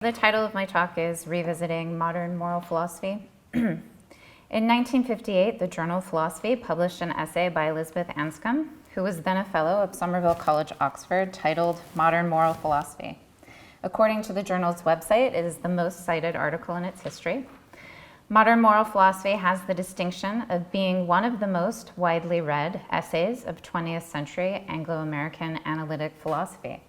The title of my talk is Revisiting Modern Moral Philosophy. In 1958, the journal Philosophy published an essay by Elizabeth Anscombe, who was then a fellow of Somerville College, Oxford, titled Modern Moral Philosophy. According to the journal's website, it is the most cited article in its history. Modern moral philosophy has the distinction of being one of the most widely read essays of 20th century Anglo-American analytic philosophy.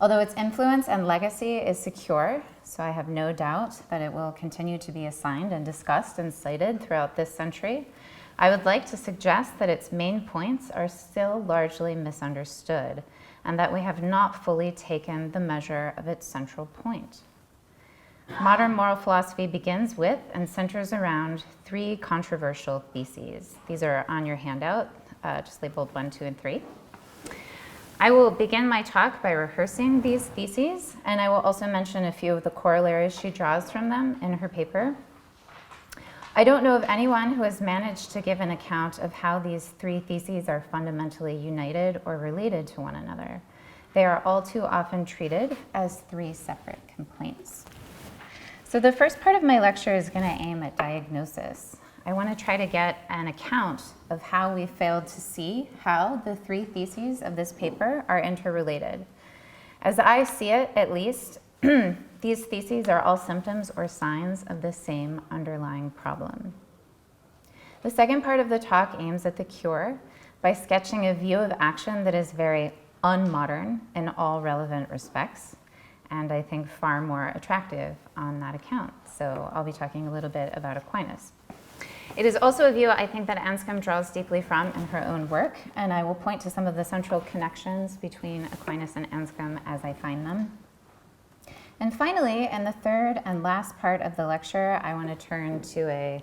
Although its influence and legacy is secure, so I have no doubt that it will continue to be assigned and discussed and cited throughout this century, I would like to suggest that its main points are still largely misunderstood and that we have not fully taken the measure of its central point. Modern moral philosophy begins with and centers around three controversial theses. These are on your handout, just labeled 1, 2, and 3. I will begin my talk by rehearsing these theses, and I will also mention a few of the corollaries she draws from them in her paper. I don't know of anyone who has managed to give an account of how these three theses are fundamentally united or related to one another. They are all too often treated as three separate complaints. So the first part of my lecture is going to aim at diagnosis. I want to try to get an account of how we failed to see how the three theses of this paper are interrelated. As I see it, at least, these theses are all symptoms or signs of the same underlying problem. The second part of the talk aims at the cure by sketching a view of action that is very unmodern in all relevant respects, and I think far more attractive on that account. So I'll be talking a little bit about Aquinas. It is also a view I think that Anscombe draws deeply from in her own work, and I will point to some of the central connections between Aquinas and Anscombe as I find them. And finally, in the third and last part of the lecture, I want to turn to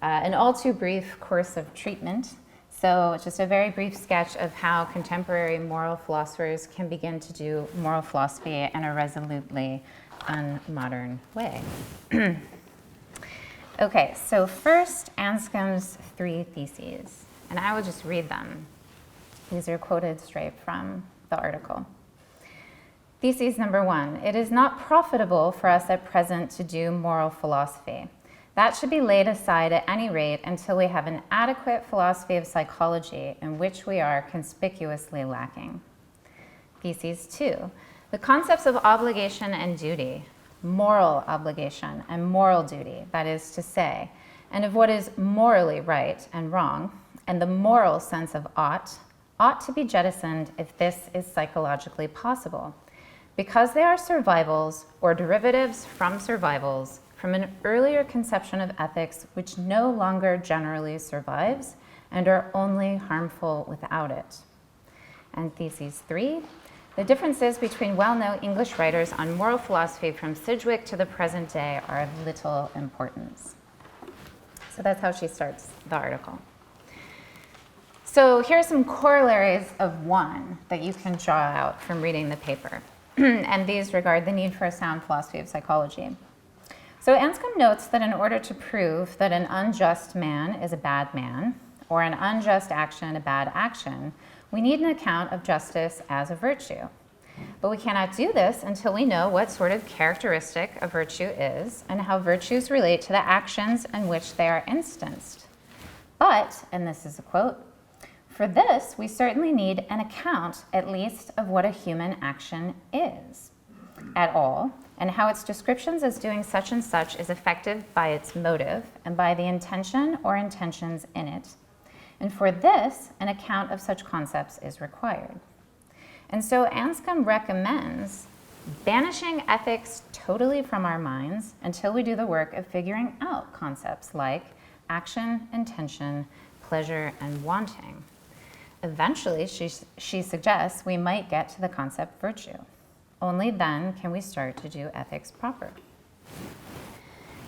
an all too brief course of treatment. So just a very brief sketch of how contemporary moral philosophers can begin to do moral philosophy in a resolutely unmodern way. Okay, so first, Anscombe's three theses, and I will just read them. These are quoted straight from the article. Thesis number 1, it is not profitable for us at present to do moral philosophy. That should be laid aside at any rate until we have an adequate philosophy of psychology in which we are conspicuously lacking. Thesis 2, the concepts of obligation and duty, moral obligation and moral duty, that is to say, and of what is morally right and wrong, and the moral sense of ought to be jettisoned if this is psychologically possible, because they are survivals or derivatives from survivals from an earlier conception of ethics which no longer generally survives and are only harmful without it. And thesis 3, the differences between well-known English writers on moral philosophy from Sidgwick to the present day are of little importance. So that's how she starts the article. So here are some corollaries of one that you can draw out from reading the paper. And these regard the need for a sound philosophy of psychology. So Anscombe notes that in order to prove that an unjust man is a bad man, or an unjust action a bad action, we need an account of justice as a virtue. But we cannot do this until we know what sort of characteristic a virtue is and how virtues relate to the actions in which they are instanced. But, and this is a quote, for this we certainly need an account at least of what a human action is at all, and how its descriptions as doing such and such is effective by its motive and by the intention or intentions in it. And for this, an account of such concepts is required. And so Anscombe recommends banishing ethics totally from our minds until we do the work of figuring out concepts like action, intention, pleasure, and wanting. Eventually, she suggests we might get to the concept virtue. Only then can we start to do ethics proper.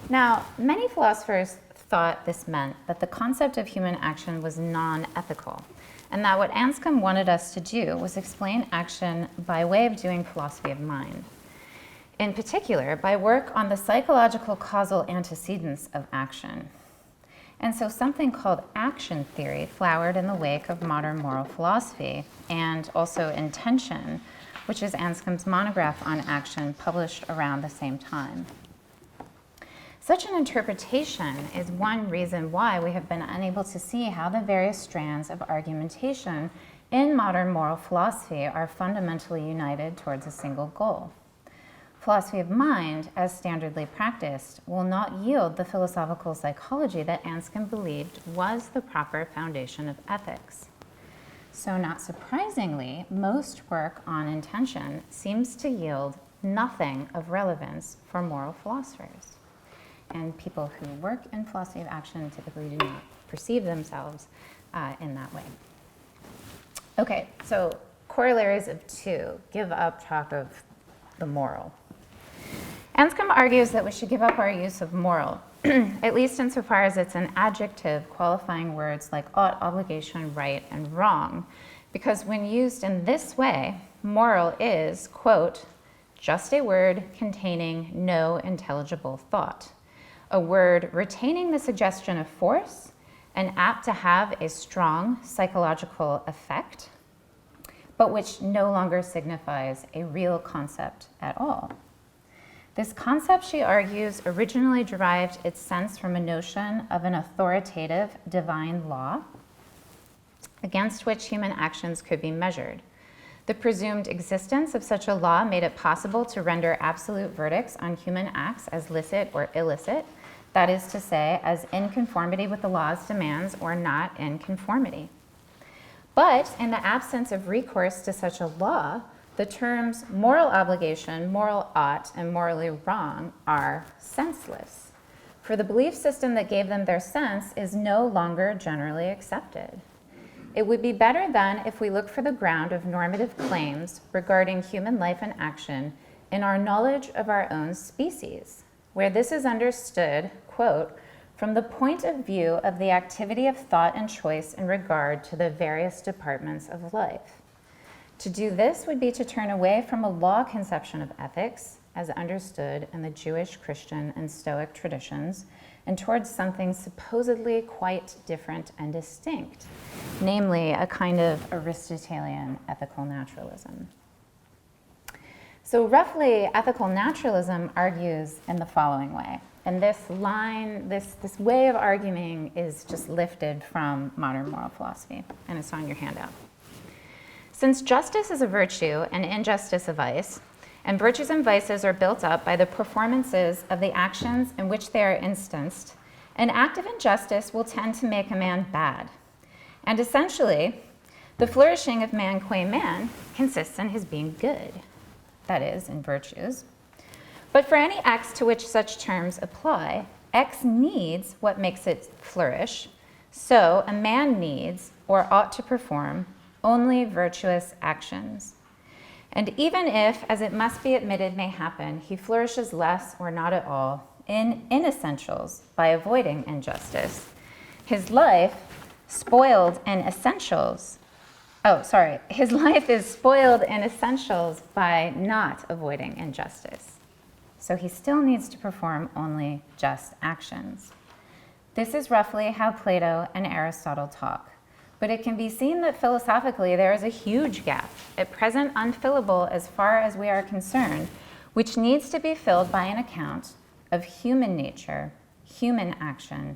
Now, many philosophers thought this meant that the concept of human action was non-ethical, and that what Anscombe wanted us to do was explain action by way of doing philosophy of mind. In particular, by work on the psychological causal antecedents of action. And so something called action theory flowered in the wake of modern moral philosophy, and also intention which is Anscombe's monograph on action published around the same time. Such an interpretation is one reason why we have been unable to see how the various strands of argumentation in modern moral philosophy are fundamentally united towards a single goal. Philosophy of mind, as standardly practiced, will not yield the philosophical psychology that Anscombe believed was the proper foundation of ethics. So not surprisingly, most work on intention seems to yield nothing of relevance for moral philosophers. And people who work in philosophy of action typically do not perceive themselves in that way. Okay, so corollaries of 2, give up talk of the moral. Anscombe argues that we should give up our use of moral, at least insofar as it's an adjective qualifying words like ought, obligation, right, and wrong, because when used in this way, moral is, quote, just a word containing no intelligible thought, a word retaining the suggestion of force and apt to have a strong psychological effect, but which no longer signifies a real concept at all. This concept, she argues, originally derived its sense from a notion of an authoritative divine law against which human actions could be measured. The presumed existence of such a law made it possible to render absolute verdicts on human acts as licit or illicit, that is to say, as in conformity with the law's demands or not in conformity. But in the absence of recourse to such a law, the terms moral obligation, moral ought, and morally wrong are senseless, for the belief system that gave them their sense is no longer generally accepted. It would be better then if we look for the ground of normative claims regarding human life and action in our knowledge of our own species, where this is understood, quote, from the point of view of the activity of thought and choice in regard to the various departments of life. To do this would be to turn away from a law conception of ethics, as understood in the Jewish, Christian, and Stoic traditions, and towards something supposedly quite different and distinct, namely a kind of Aristotelian ethical naturalism. So roughly, ethical naturalism argues in the following way. And this line, this way of arguing is just lifted from modern moral philosophy, and it's on your handout. Since justice is a virtue and injustice a vice, and virtues and vices are built up by the performances of the actions in which they are instanced, an act of injustice will tend to make a man bad. And essentially, the flourishing of man qua man consists in his being good, that is, in virtues. But for any X to which such terms apply, X needs what makes it flourish, so a man needs, or ought to perform, only virtuous actions. And even if, as it must be admitted may happen, he flourishes less or not at all in inessentials by avoiding injustice, his life spoiled in essentials, his life is spoiled in essentials by not avoiding injustice. So he still needs to perform only just actions. This is roughly how Plato and Aristotle talk. But it can be seen that philosophically there is a huge gap, at present unfillable as far as we are concerned, which needs to be filled by an account of human nature, human action,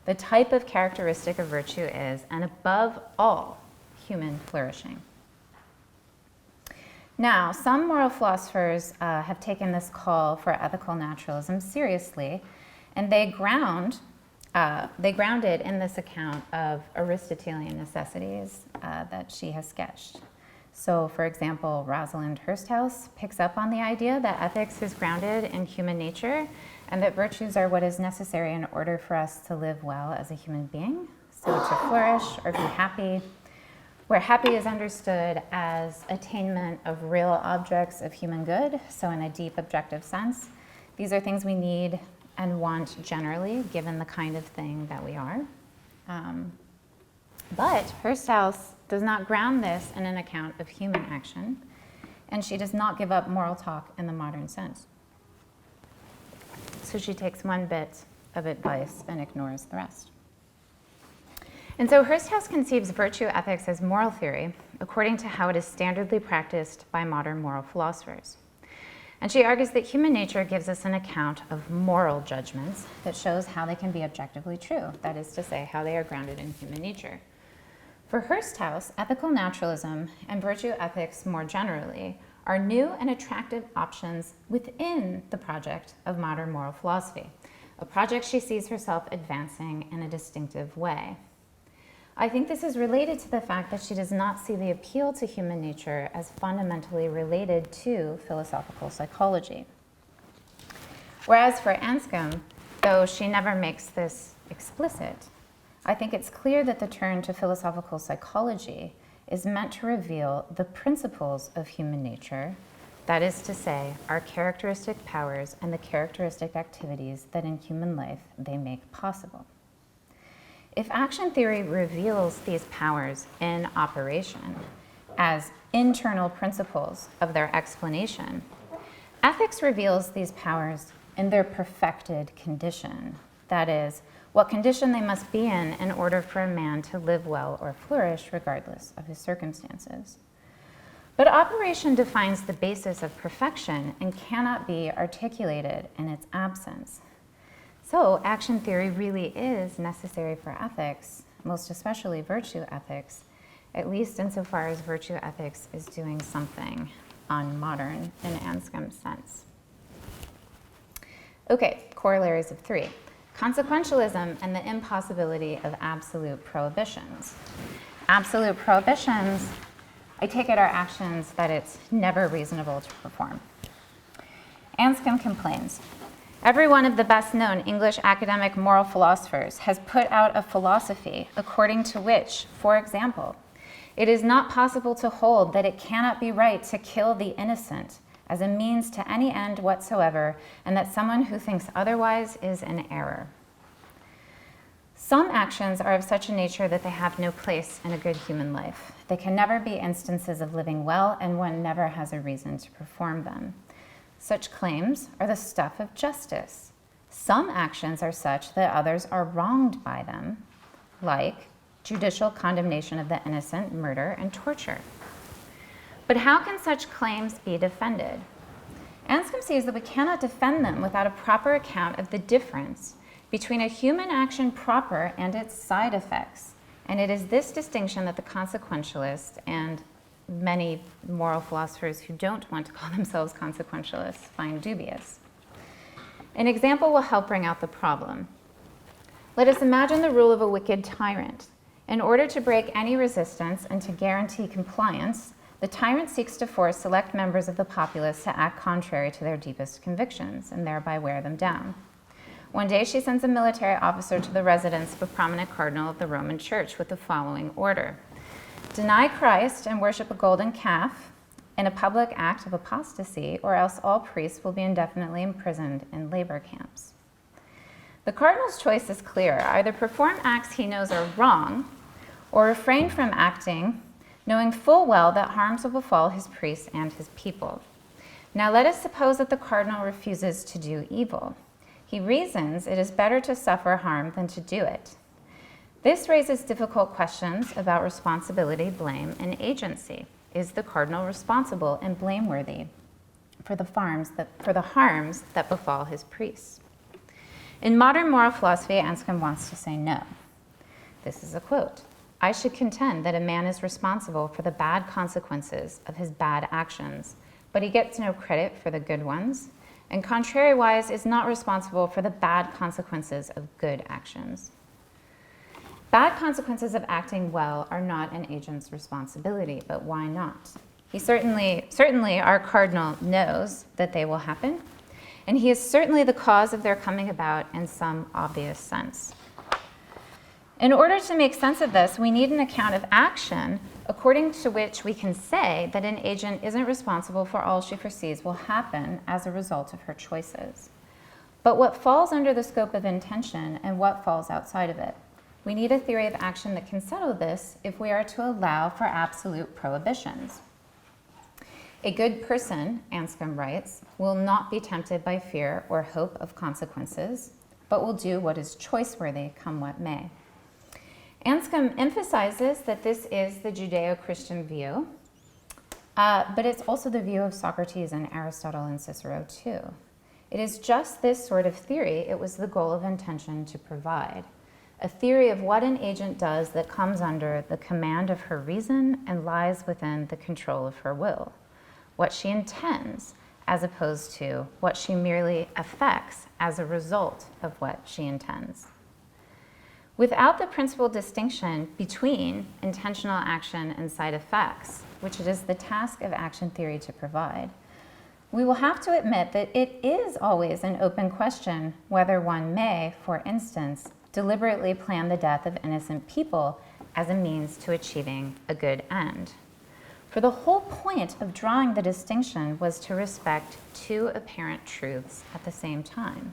the type of characteristic of virtue is, and above all, human flourishing. Now, some moral philosophers have taken this call for ethical naturalism seriously, and they ground it in this account of Aristotelian necessities that she has sketched. So, for example, Rosalind Hursthouse picks up on the idea that ethics is grounded in human nature and that virtues are what is necessary in order for us to live well as a human being, so to flourish or be happy, where happy is understood as attainment of real objects of human good, so in a deep objective sense. These are things we need and want generally, given the kind of thing that we are. But Hursthouse does not ground this in an account of human action, and she does not give up moral talk in the modern sense. So she takes one bit of advice and ignores the rest. And so Hursthouse conceives virtue ethics as moral theory, according to how it is standardly practiced by modern moral philosophers. And she argues that human nature gives us an account of moral judgments that shows how they can be objectively true, that is to say, how they are grounded in human nature. For Hursthouse, ethical naturalism and virtue ethics more generally are new and attractive options within the project of modern moral philosophy, a project she sees herself advancing in a distinctive way. I think this is related to the fact that she does not see the appeal to human nature as fundamentally related to philosophical psychology. Whereas for Anscombe, though she never makes this explicit, I think it's clear that the turn to philosophical psychology is meant to reveal the principles of human nature, that is to say, our characteristic powers and the characteristic activities that in human life they make possible. If action theory reveals these powers in operation as internal principles of their explanation, ethics reveals these powers in their perfected condition, that is, what condition they must be in order for a man to live well or flourish regardless of his circumstances. But operation defines the basis of perfection and cannot be articulated in its absence. So action theory really is necessary for ethics, most especially virtue ethics, at least insofar as virtue ethics is doing something unmodern in Anscombe's sense. Okay, corollaries of 3. Consequentialism and the impossibility of absolute prohibitions. Absolute prohibitions, I take it, are actions that it's never reasonable to perform. Anscombe complains, every one of the best-known English academic moral philosophers has put out a philosophy according to which, for example, it is not possible to hold that it cannot be right to kill the innocent as a means to any end whatsoever, and that someone who thinks otherwise is in error. Some actions are of such a nature that they have no place in a good human life. They can never be instances of living well, and one never has a reason to perform them. Such claims are the stuff of justice. Some actions are such that others are wronged by them, like judicial condemnation of the innocent, murder, and torture. But how can such claims be defended? Anscombe sees that we cannot defend them without a proper account of the difference between a human action proper and its side effects. And it is this distinction that the consequentialist and many moral philosophers who don't want to call themselves consequentialists find dubious. An example will help bring out the problem. Let us imagine the rule of a wicked tyrant. In order to break any resistance and to guarantee compliance, the tyrant seeks to force select members of the populace to act contrary to their deepest convictions and thereby wear them down. One day she sends a military officer to the residence of a prominent cardinal of the Roman Church with the following order: deny Christ and worship a golden calf in a public act of apostasy, or else all priests will be indefinitely imprisoned in labor camps. The cardinal's choice is clear: either perform acts he knows are wrong, or refrain from acting knowing full well that harms will befall his priests and his people. Now let us suppose that the cardinal refuses to do evil. He reasons it is better to suffer harm than to do it. This raises difficult questions about responsibility, blame, and agency. Is the cardinal responsible and blameworthy for the harms that befall his priests? In modern moral philosophy, Anscombe wants to say no. This is a quote: I should contend that a man is responsible for the bad consequences of his bad actions, but he gets no credit for the good ones, and contrariwise is not responsible for the bad consequences of good actions. Bad consequences of acting well are not an agent's responsibility, but why not? Certainly our cardinal knows that they will happen, and he is certainly the cause of their coming about in some obvious sense. In order to make sense of this, we need an account of action according to which we can say that an agent isn't responsible for all she foresees will happen as a result of her choices, but what falls under the scope of intention and what falls outside of it. We need a theory of action that can settle this if we are to allow for absolute prohibitions. A good person, Anscombe writes, will not be tempted by fear or hope of consequences, but will do what is choice-worthy, come what may. Anscombe emphasizes that this is the Judeo-Christian view, but it's also the view of Socrates and Aristotle and Cicero too. It is just this sort of theory it was the goal of intention to provide. A theory of what an agent does that comes under the command of her reason and lies within the control of her will. What she intends, as opposed to what she merely affects as a result of what she intends. Without the principal distinction between intentional action and side effects, which it is the task of action theory to provide, we will have to admit that it is always an open question whether one may, for instance, deliberately plan the death of innocent people as a means to achieving a good end. For the whole point of drawing the distinction was to respect two apparent truths at the same time.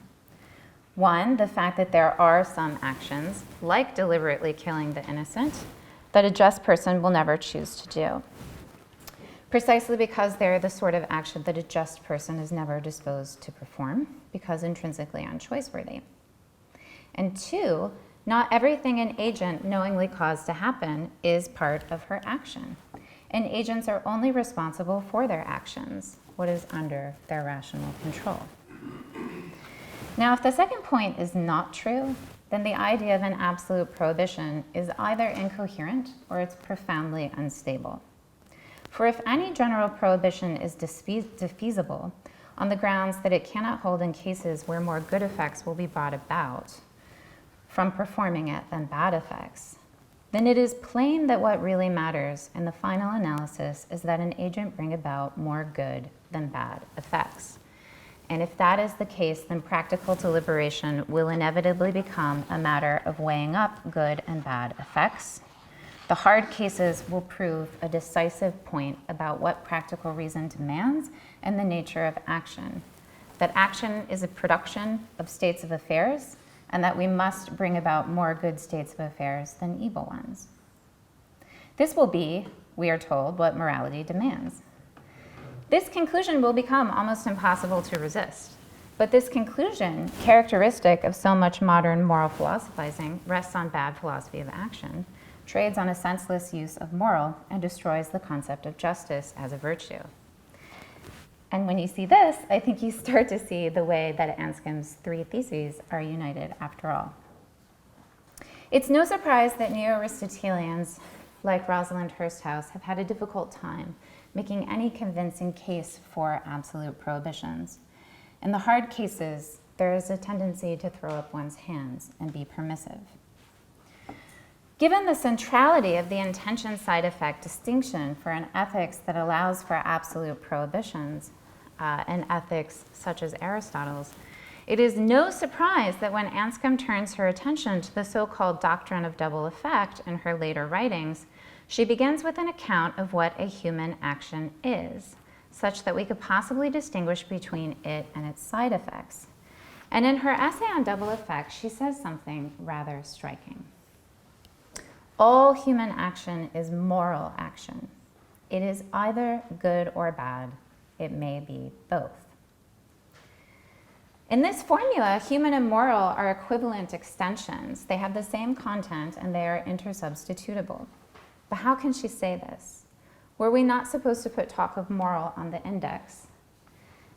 One, the fact that there are some actions, like deliberately killing the innocent, that a just person will never choose to do, precisely because they're the sort of action that a just person is never disposed to perform, because intrinsically unchoiceworthy. And two, not everything an agent knowingly caused to happen is part of her action. And agents are only responsible for their actions, what is under their rational control. Now, if the second point is not true, then the idea of an absolute prohibition is either incoherent or it's profoundly unstable. For if any general prohibition is defeasible on the grounds that it cannot hold in cases where more good effects will be brought about from performing it than bad effects, then it is plain that what really matters in the final analysis is that an agent bring about more good than bad effects. And if that is the case, then practical deliberation will inevitably become a matter of weighing up good and bad effects. The hard cases will prove a decisive point about what practical reason demands and the nature of action. That action is a production of states of affairs, and that we must bring about more good states of affairs than evil ones. This will be, we are told, what morality demands. This conclusion will become almost impossible to resist. But this conclusion, characteristic of so much modern moral philosophizing, rests on bad philosophy of action, trades on a senseless use of moral, and destroys the concept of justice as a virtue. And when you see this, I think you start to see the way that Anscombe's three theses are united after all. It's no surprise that neo-Aristotelians like Rosalind Hursthouse have had a difficult time making any convincing case for absolute prohibitions. In the hard cases, there is a tendency to throw up one's hands and be permissive. Given the centrality of the intention side effect distinction for an ethics that allows for absolute prohibitions, and ethics such as Aristotle's, it is no surprise that when Anscombe turns her attention to the so-called doctrine of double effect in her later writings, she begins with an account of what a human action is, such that we could possibly distinguish between it and its side effects. And in her essay on double effect, she says something rather striking. All human action is moral action. It is either good or bad. It may be both. In this formula, human and moral are equivalent extensions. They have the same content and they are intersubstitutable. But how can she say this? Were we not supposed to put talk of moral on the index?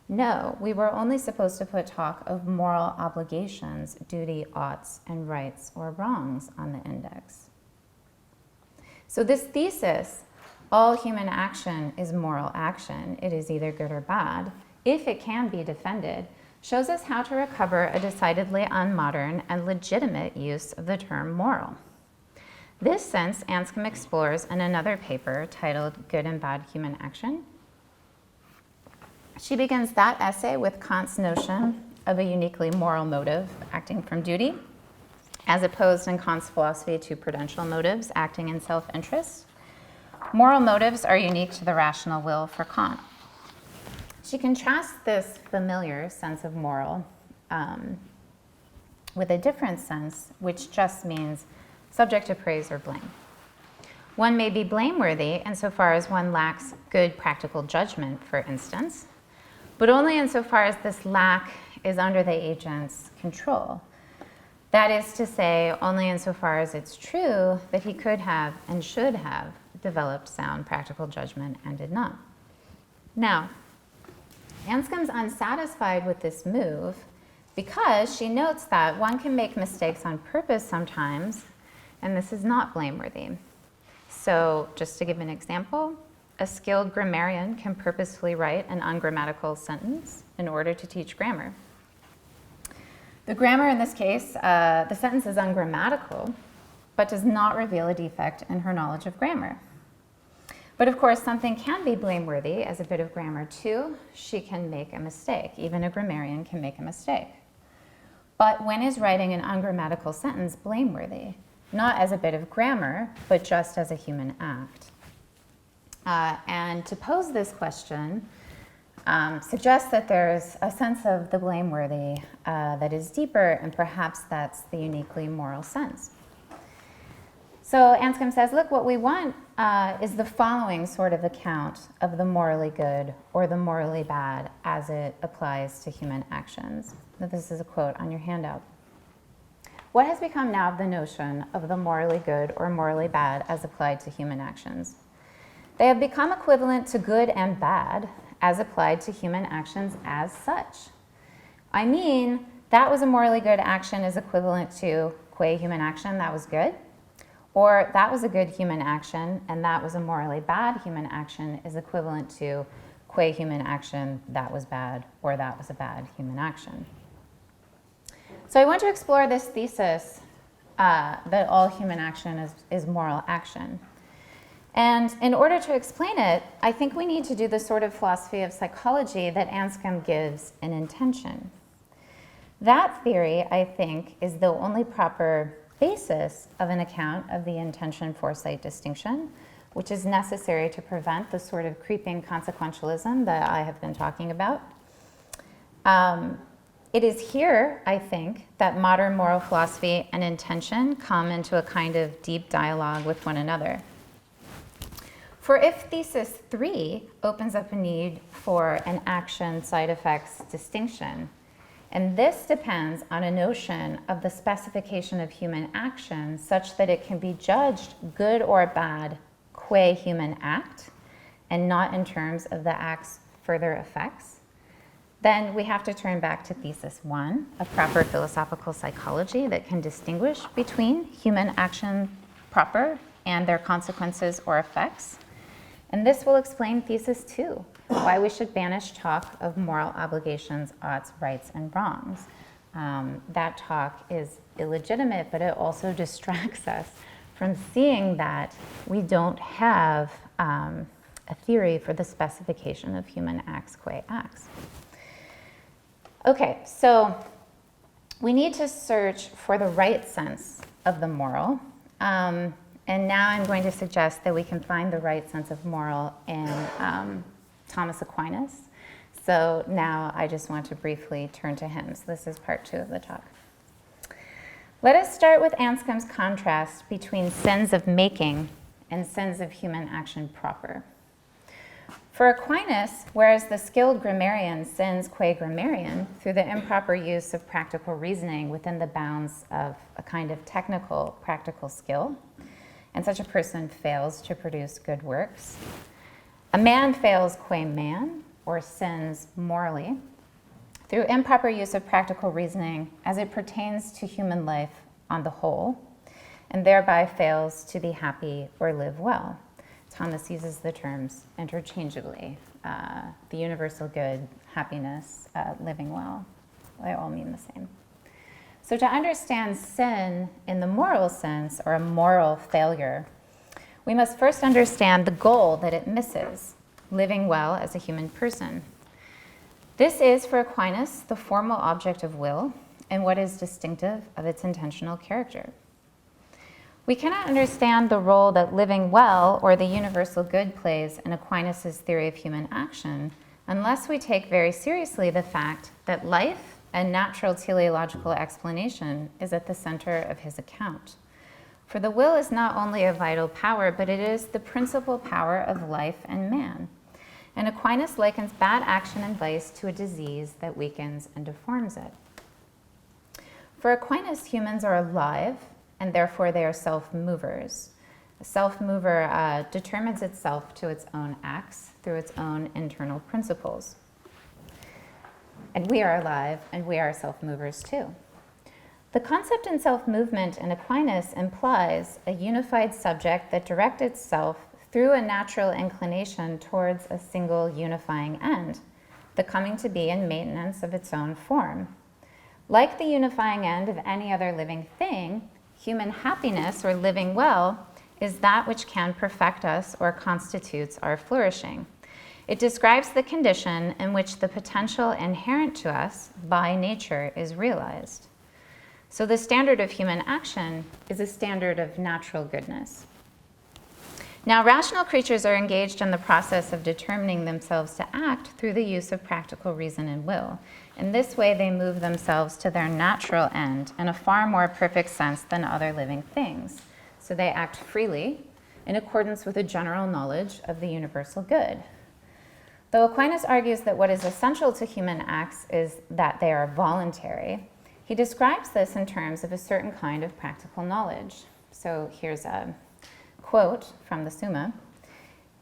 No, we were only supposed to put talk of moral obligations, duty, oughts, and rights or wrongs on the index. So this thesis, all human action is moral action, it is either good or bad, if it can be defended, shows us how to recover a decidedly unmodern and legitimate use of the term moral. This sense Anscombe explores in another paper titled Good and Bad Human Action. She begins that essay with Kant's notion of a uniquely moral motive acting from duty, as opposed in Kant's philosophy to prudential motives acting in self-interest. Moral motives are unique to the rational will for Kant. She contrasts this familiar sense of moral with a different sense, which just means subject to praise or blame. One may be blameworthy insofar as one lacks good practical judgment, for instance, but only insofar as this lack is under the agent's control. That is to say, only insofar as it's true that he could have and should have developed sound practical judgment and did not. Now, Anscombe's unsatisfied with this move because she notes that one can make mistakes on purpose sometimes, and this is not blameworthy. So just to give an example, a skilled grammarian can purposefully write an ungrammatical sentence in order to teach grammar. The grammar in this case, the sentence is ungrammatical, but does not reveal a defect in her knowledge of grammar. But of course, something can be blameworthy as a bit of grammar too. She can make a mistake. Even a grammarian can make a mistake. But when is writing an ungrammatical sentence blameworthy? Not as a bit of grammar, but just as a human act. And to pose this question suggests that there's a sense of the blameworthy that is deeper, and perhaps that's the uniquely moral sense. So Anscombe says, look, what we want is the following sort of account of the morally good or the morally bad as it applies to human actions. So this is a quote on your handout. What has become now of the notion of the morally good or morally bad as applied to human actions? They have become equivalent to good and bad as applied to human actions as such. I mean, that was a morally good action is equivalent to qua human action, that was good. Or that was a good human action and that was a morally bad human action is equivalent to qua human action, that was bad, or that was a bad human action. So I want to explore this thesis that all human action is moral action. And in order to explain it, I think we need to do the sort of philosophy of psychology that Anscombe gives in intention. That theory, I think, is the only proper basis of an account of the intention-foresight distinction, which is necessary to prevent the sort of creeping consequentialism that I have been talking about. It is here, I think, that modern moral philosophy and intention come into a kind of deep dialogue with one another. For if thesis 3 opens up a need for an action side effects distinction, and this depends on a notion of the specification of human action such that it can be judged good or bad qua human act, and not in terms of the act's further effects, then we have to turn back to thesis 1, a proper philosophical psychology that can distinguish between human action proper and their consequences or effects. And this will explain thesis 2, why we should banish talk of moral obligations, oughts, rights, and wrongs. That talk is illegitimate, but it also distracts us from seeing that we don't have a theory for the specification of human acts qua acts. Okay, so we need to search for the right sense of the moral. And now I'm going to suggest that we can find the right sense of moral in Thomas Aquinas. So now I just want to briefly turn to him. So this is part 2 of the talk. Let us start with Anscombe's contrast between sins of making and sins of human action proper. For Aquinas, whereas the skilled grammarian sins qua grammarian through the improper use of practical reasoning within the bounds of a kind of technical practical skill, and such a person fails to produce good works. A man fails qua man, or sins morally, through improper use of practical reasoning as it pertains to human life on the whole, and thereby fails to be happy or live well. Thomas uses the terms interchangeably. The universal good, happiness, living well, they all mean the same. So to understand sin in the moral sense, or a moral failure, we must first understand the goal that it misses, living well as a human person. This is, for Aquinas, the formal object of will and what is distinctive of its intentional character. We cannot understand the role that living well, or the universal good, plays in Aquinas' theory of human action unless we take very seriously the fact that life and natural teleological explanation is at the center of his account. For the will is not only a vital power, but it is the principal power of life and man. And Aquinas likens bad action and vice to a disease that weakens and deforms it. For Aquinas, humans are alive, and therefore they are self-movers. A self-mover determines itself to its own acts through its own internal principles. And we are alive, and we are self-movers too. The concept in self-movement in Aquinas implies a unified subject that directs itself through a natural inclination towards a single unifying end, the coming to be and maintenance of its own form. Like the unifying end of any other living thing, human happiness, or living well, is that which can perfect us or constitutes our flourishing. It describes the condition in which the potential inherent to us by nature is realized. So the standard of human action is a standard of natural goodness. Now, rational creatures are engaged in the process of determining themselves to act through the use of practical reason and will. In this way, they move themselves to their natural end in a far more perfect sense than other living things. So they act freely in accordance with a general knowledge of the universal good. Though Aquinas argues that what is essential to human acts is that they are voluntary, he describes this in terms of a certain kind of practical knowledge. So here's a quote from the Summa.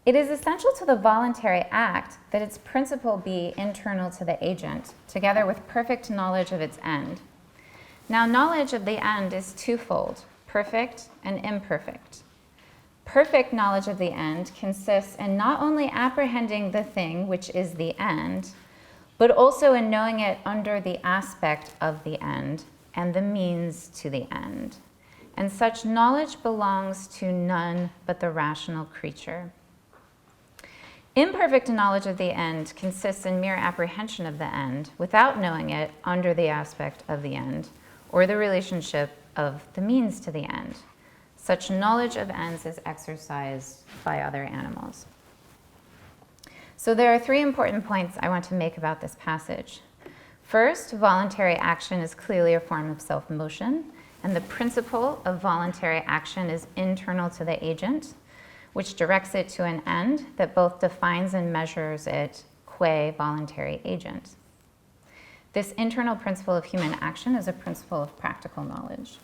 It is essential to the voluntary act that its principle be internal to the agent, together with perfect knowledge of its end. Now, knowledge of the end is twofold, perfect and imperfect. Perfect knowledge of the end consists in not only apprehending the thing which is the end, but also in knowing it under the aspect of the end and the means to the end. And such knowledge belongs to none but the rational creature. Imperfect knowledge of the end consists in mere apprehension of the end without knowing it under the aspect of the end or the relationship of the means to the end. Such knowledge of ends is exercised by other animals. So there are three important points I want to make about this passage. First, voluntary action is clearly a form of self-motion, and the principle of voluntary action is internal to the agent, which directs it to an end that both defines and measures it qua voluntary agent. This internal principle of human action is a principle of practical knowledge.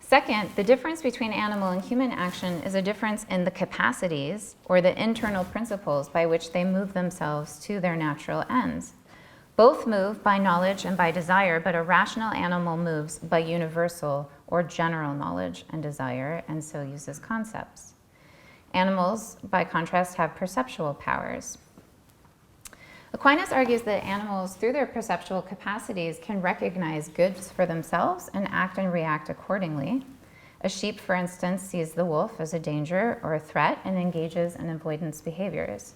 Second, the difference between animal and human action is a difference in the capacities or the internal principles by which they move themselves to their natural ends. Both move by knowledge and by desire, but a rational animal moves by universal or general knowledge and desire, and so uses concepts. Animals, by contrast, have perceptual powers. Aquinas argues that animals, through their perceptual capacities, can recognize goods for themselves and act and react accordingly. A sheep, for instance, sees the wolf as a danger or a threat and engages in avoidance behaviors.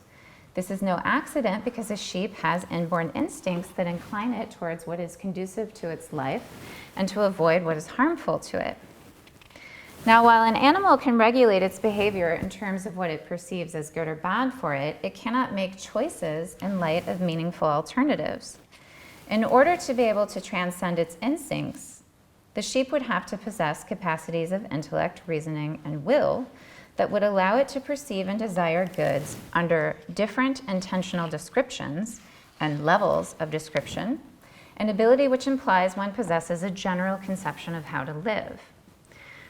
This is no accident because a sheep has inborn instincts that incline it towards what is conducive to its life and to avoid what is harmful to it. Now, while an animal can regulate its behavior in terms of what it perceives as good or bad for it, it cannot make choices in light of meaningful alternatives. In order to be able to transcend its instincts, the sheep would have to possess capacities of intellect, reasoning, and will that would allow it to perceive and desire goods under different intentional descriptions and levels of description, an ability which implies one possesses a general conception of how to live.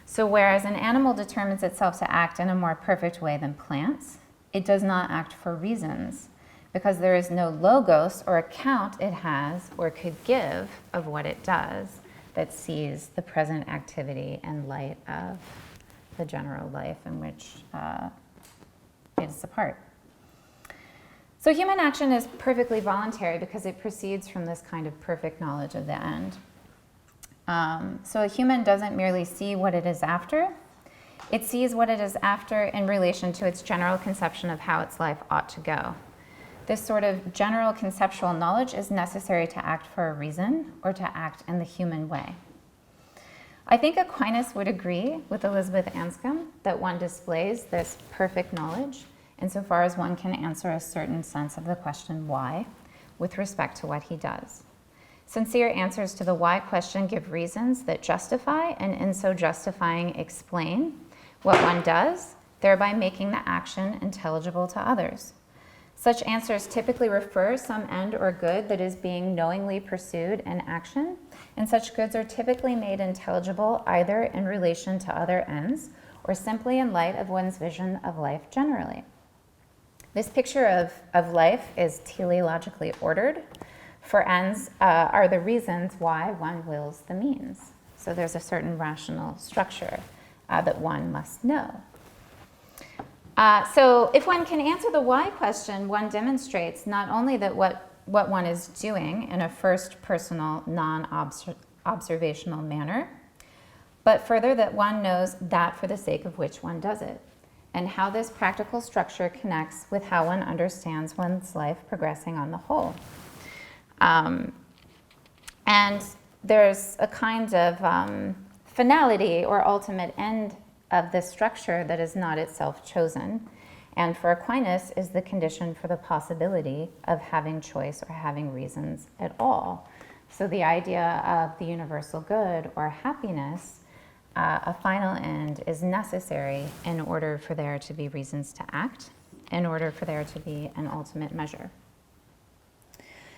So whereas an animal determines itself to act in a more perfect way than plants, it does not act for reasons, because there is no logos or account it has or could give of what it does that sees the present activity in light of the general life in which it is a part. So human action is perfectly voluntary because it proceeds from this kind of perfect knowledge of the end. So a human doesn't merely see what it is after, it sees what it is after in relation to its general conception of how its life ought to go. This sort of general conceptual knowledge is necessary to act for a reason or to act in the human way. I think Aquinas would agree with Elizabeth Anscombe that one displays this perfect knowledge insofar as one can answer a certain sense of the question why with respect to what he does. Sincere answers to the why question give reasons that justify, and in so justifying explain what one does, thereby making the action intelligible to others. Such answers typically refer some end or good that is being knowingly pursued in action, and such goods are typically made intelligible either in relation to other ends or simply in light of one's vision of life generally. This picture of life is teleologically ordered, for ends are the reasons why one wills the means. So there's a certain rational structure that one must know. So if one can answer the why question, one demonstrates not only that what one is doing in a first personal, non-observational manner, but further that one knows that for the sake of which one does it, and how this practical structure connects with how one understands one's life progressing on the whole. And there's a kind of finality or ultimate end of this structure that is not itself chosen, and for Aquinas is the condition for the possibility of having choice or having reasons at all. So the idea of the universal good or happiness, a final end, is necessary in order for there to be reasons to act, in order for there to be an ultimate measure.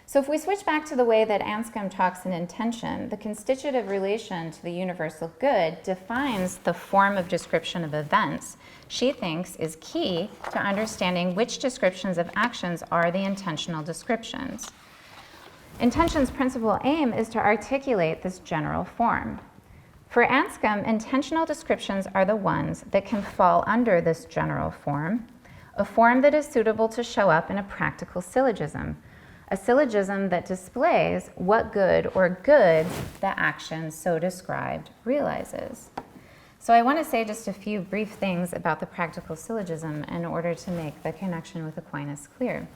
So if we switch back to the way that Anscombe talks in intention, the constitutive relation to the universal good defines the form of description of events she thinks is key to understanding which descriptions of actions are the intentional descriptions. Intention's principal aim is to articulate this general form. For Anscombe, intentional descriptions are the ones that can fall under this general form, a form that is suitable to show up in a practical syllogism, a syllogism that displays what good or goods the action so described realizes. So I want to say just a few brief things about the practical syllogism in order to make the connection with Aquinas clear.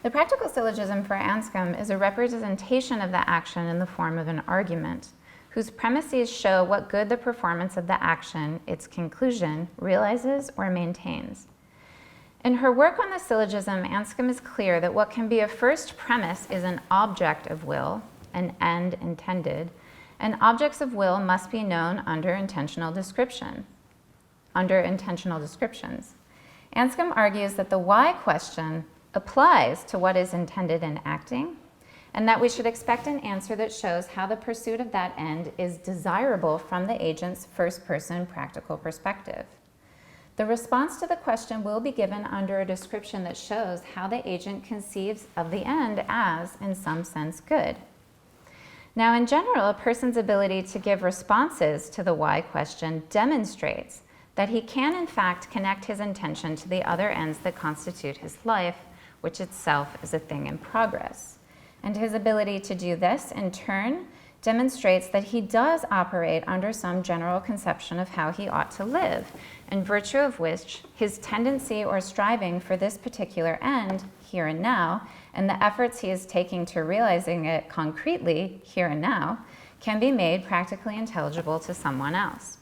The practical syllogism for Anscombe is a representation of the action in the form of an argument, whose premises show what good the performance of the action, its conclusion, realizes or maintains. In her work on the syllogism, Anscombe is clear that what can be a first premise is an object of will, an end intended, and objects of will must be known under intentional descriptions. Anscombe argues that the why question applies to what is intended in acting, and that we should expect an answer that shows how the pursuit of that end is desirable from the agent's first-person practical perspective. The response to the question will be given under a description that shows how the agent conceives of the end as, in some sense, good. Now, in general, a person's ability to give responses to the why question demonstrates that he can, in fact, connect his intention to the other ends that constitute his life, which itself is a thing in progress. And his ability to do this, in turn, demonstrates that he does operate under some general conception of how he ought to live, in virtue of which his tendency or striving for this particular end, here and now, and the efforts he is taking to realizing it concretely, here and now, can be made practically intelligible to someone else.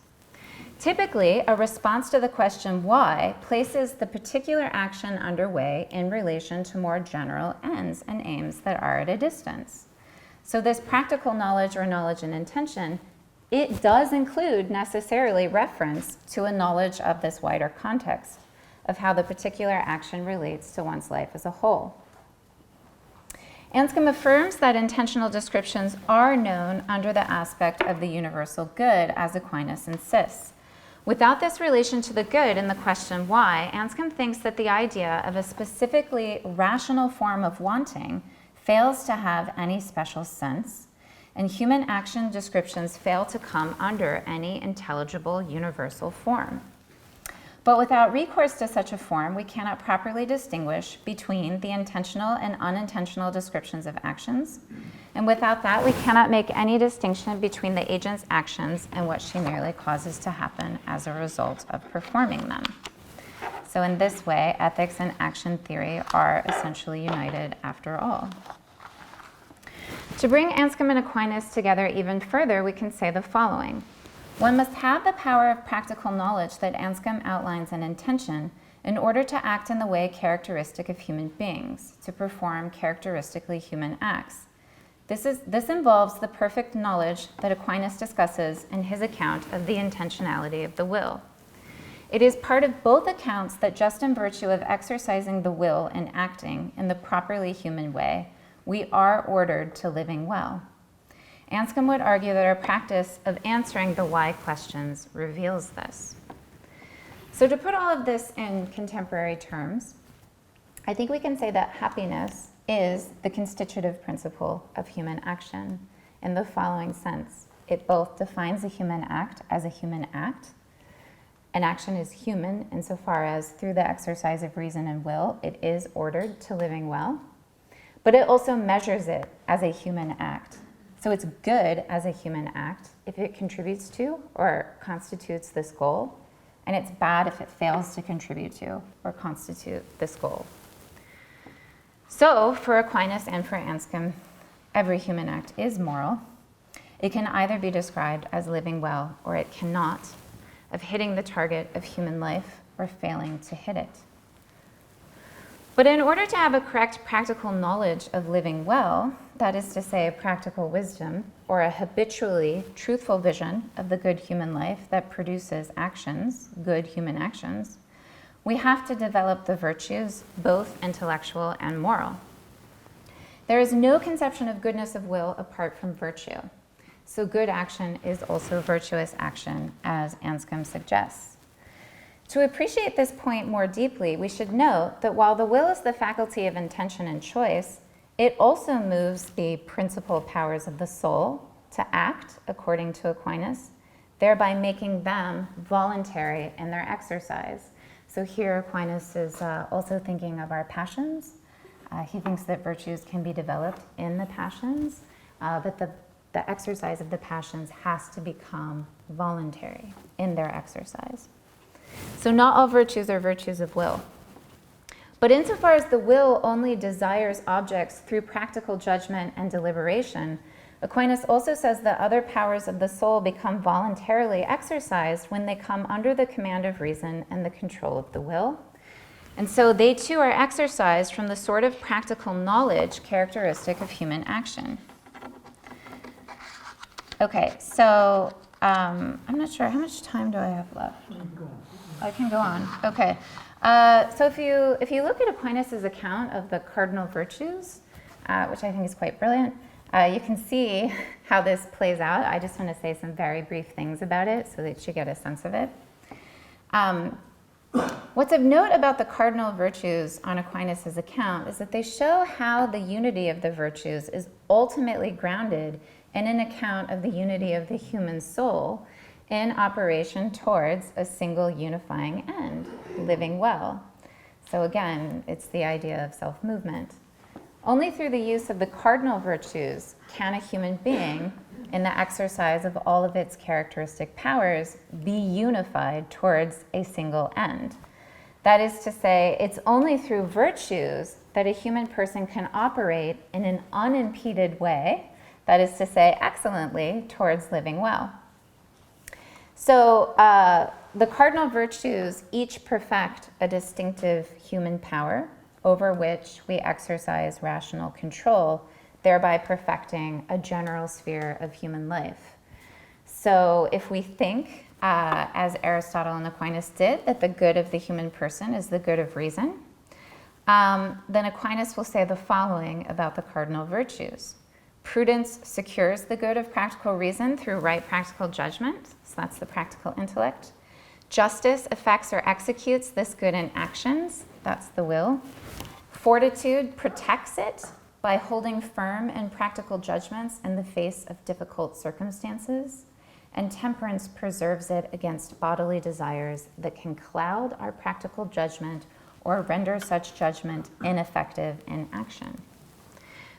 Typically, a response to the question why places the particular action underway in relation to more general ends and aims that are at a distance. So this practical knowledge or knowledge and intention, it does include necessarily reference to a knowledge of this wider context of how the particular action relates to one's life as a whole. Anscombe affirms that intentional descriptions are known under the aspect of the universal good, as Aquinas insists. Without this relation to the good in the question why, Anscombe thinks that the idea of a specifically rational form of wanting fails to have any special sense, and human action descriptions fail to come under any intelligible universal form. But without recourse to such a form, we cannot properly distinguish between the intentional and unintentional descriptions of actions, and without that, we cannot make any distinction between the agent's actions and what she merely causes to happen as a result of performing them. So in this way, ethics and action theory are essentially united after all. To bring Anscombe and Aquinas together even further, we can say the following. One must have the power of practical knowledge that Anscombe outlines in intention in order to act in the way characteristic of human beings, to perform characteristically human acts. This involves the perfect knowledge that Aquinas discusses in his account of the intentionality of the will. It is part of both accounts that just in virtue of exercising the will and acting in the properly human way, we are ordered to living well. Anscombe would argue that our practice of answering the why questions reveals this. So to put all of this in contemporary terms, I think we can say that happiness is the constitutive principle of human action in the following sense. It both defines a human act as a human act. An action is human insofar as through the exercise of reason and will, it is ordered to living well. But it also measures it as a human act. So it's good as a human act if it contributes to or constitutes this goal, and it's bad if it fails to contribute to or constitute this goal. So for Aquinas and for Anscombe, every human act is moral. It can either be described as living well or it cannot, of hitting the target of human life or failing to hit it. But in order to have a correct practical knowledge of living well, that is to say, practical wisdom, or a habitually truthful vision of the good human life that produces actions, good human actions, we have to develop the virtues, both intellectual and moral. There is no conception of goodness of will apart from virtue. So good action is also virtuous action, as Anscombe suggests. To appreciate this point more deeply, we should note that while the will is the faculty of intention and choice, it also moves the principal powers of the soul to act according to Aquinas, thereby making them voluntary in their exercise. So here Aquinas is also thinking of our passions. He thinks that virtues can be developed in the passions, but the exercise of the passions has to become voluntary in their exercise. So not all virtues are virtues of will. But insofar as the will only desires objects through practical judgment and deliberation, Aquinas also says that other powers of the soul become voluntarily exercised when they come under the command of reason and the control of the will. And so they too are exercised from the sort of practical knowledge characteristic of human action. Okay, so I'm not sure, how much time do I have left? I can go on. Okay. So if you look at Aquinas' account of the cardinal virtues, which I think is quite brilliant, you can see how this plays out. I just want to say some very brief things about it so that you get a sense of it. What's of note about the cardinal virtues on Aquinas' account is that they show how the unity of the virtues is ultimately grounded in an account of the unity of the human soul in operation towards a single unifying end, living well. So again, it's the idea of self-movement. Only through the use of the cardinal virtues can a human being, in the exercise of all of its characteristic powers, be unified towards a single end. That is to say, it's only through virtues that a human person can operate in an unimpeded way, that is to say, excellently, towards living well. So the cardinal virtues each perfect a distinctive human power over which we exercise rational control, thereby perfecting a general sphere of human life. So if we think, as Aristotle and Aquinas did, that the good of the human person is the good of reason, then Aquinas will say the following about the cardinal virtues. Prudence secures the good of practical reason through right practical judgment, so that's the practical intellect. Justice effects or executes this good in actions, that's the will. Fortitude protects it by holding firm in practical judgments in the face of difficult circumstances. And temperance preserves it against bodily desires that can cloud our practical judgment or render such judgment ineffective in action.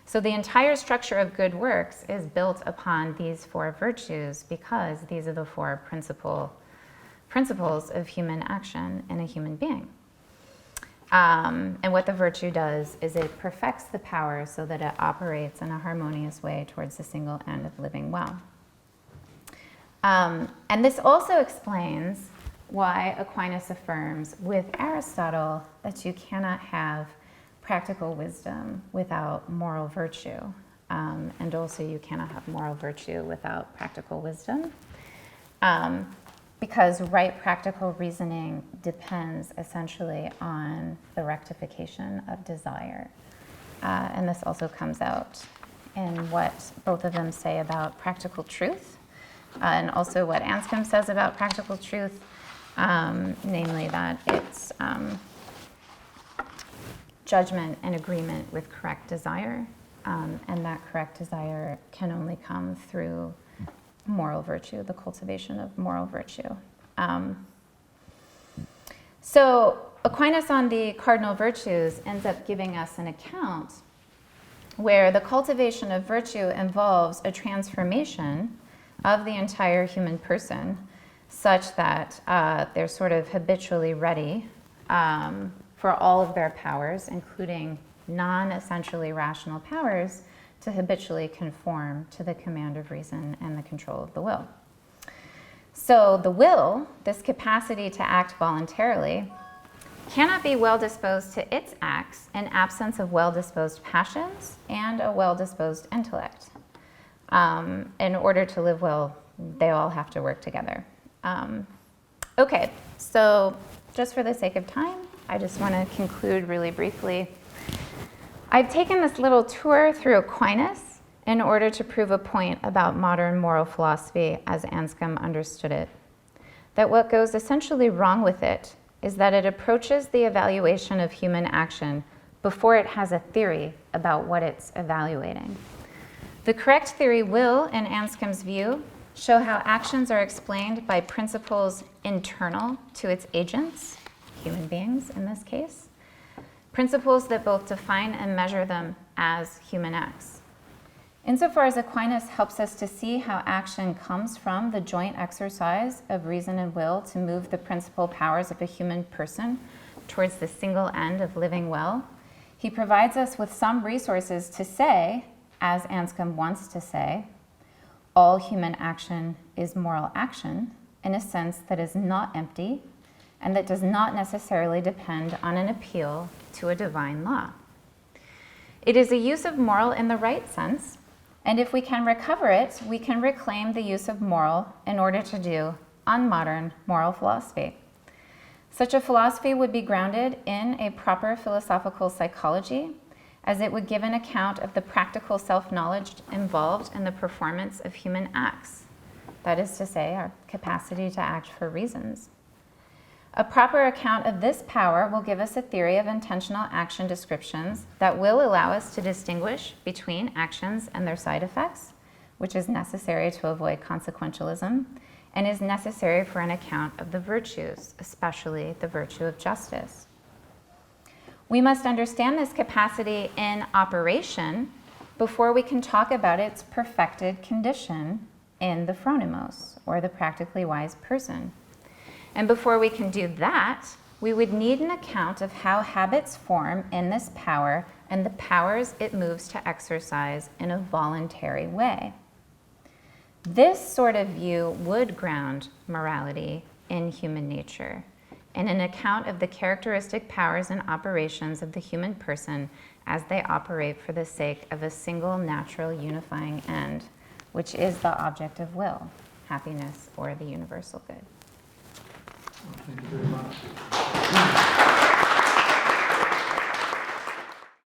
So the entire structure of good works is built upon these four virtues because these are the four principles of human action in a human being. And what the virtue does is it perfects the power so that it operates in a harmonious way towards the single end of living well. And this also explains why Aquinas affirms with Aristotle that you cannot have practical wisdom without moral virtue. And also you cannot have moral virtue without practical wisdom. because right practical reasoning depends essentially on the rectification of desire. And this also comes out in what both of them say about practical truth, and also what Anscombe says about practical truth, namely that it's judgment and agreement with correct desire, and that correct desire can only come through moral virtue, the cultivation of moral virtue. So Aquinas on the cardinal virtues ends up giving us an account where the cultivation of virtue involves a transformation of the entire human person such that they're sort of habitually ready for all of their powers, including non-essentially rational powers, to habitually conform to the command of reason and the control of the will. So the will, this capacity to act voluntarily, cannot be well-disposed to its acts in absence of well-disposed passions and a well-disposed intellect. In order to live well, they all have to work together. Okay, so just for the sake of time, I just want to conclude really briefly. I've taken this little tour through Aquinas in order to prove a point about modern moral philosophy as Anscombe understood it. That what goes essentially wrong with it is that it approaches the evaluation of human action before it has a theory about what it's evaluating. The correct theory will, in Anscombe's view, show how actions are explained by principles internal to its agents, human beings in this case, principles that both define and measure them as human acts. Insofar as Aquinas helps us to see how action comes from the joint exercise of reason and will to move the principal powers of a human person towards the single end of living well, he provides us with some resources to say, as Anscombe wants to say, all human action is moral action in a sense that is not empty and that does not necessarily depend on an appeal to a divine law. It is a use of moral in the right sense, and if we can recover it, we can reclaim the use of moral in order to do unmodern moral philosophy. Such a philosophy would be grounded in a proper philosophical psychology, as it would give an account of the practical self-knowledge involved in the performance of human acts, that is to say, our capacity to act for reasons. A proper account of this power will give us a theory of intentional action descriptions that will allow us to distinguish between actions and their side effects, which is necessary to avoid consequentialism, and is necessary for an account of the virtues, especially the virtue of justice. We must understand this capacity in operation before we can talk about its perfected condition in the phronimos, or the practically wise person. And before we can do that, we would need an account of how habits form in this power and the powers it moves to exercise in a voluntary way. This sort of view would ground morality in human nature, and an account of the characteristic powers and operations of the human person as they operate for the sake of a single natural unifying end, which is the object of will, happiness or the universal good. Thank you very much.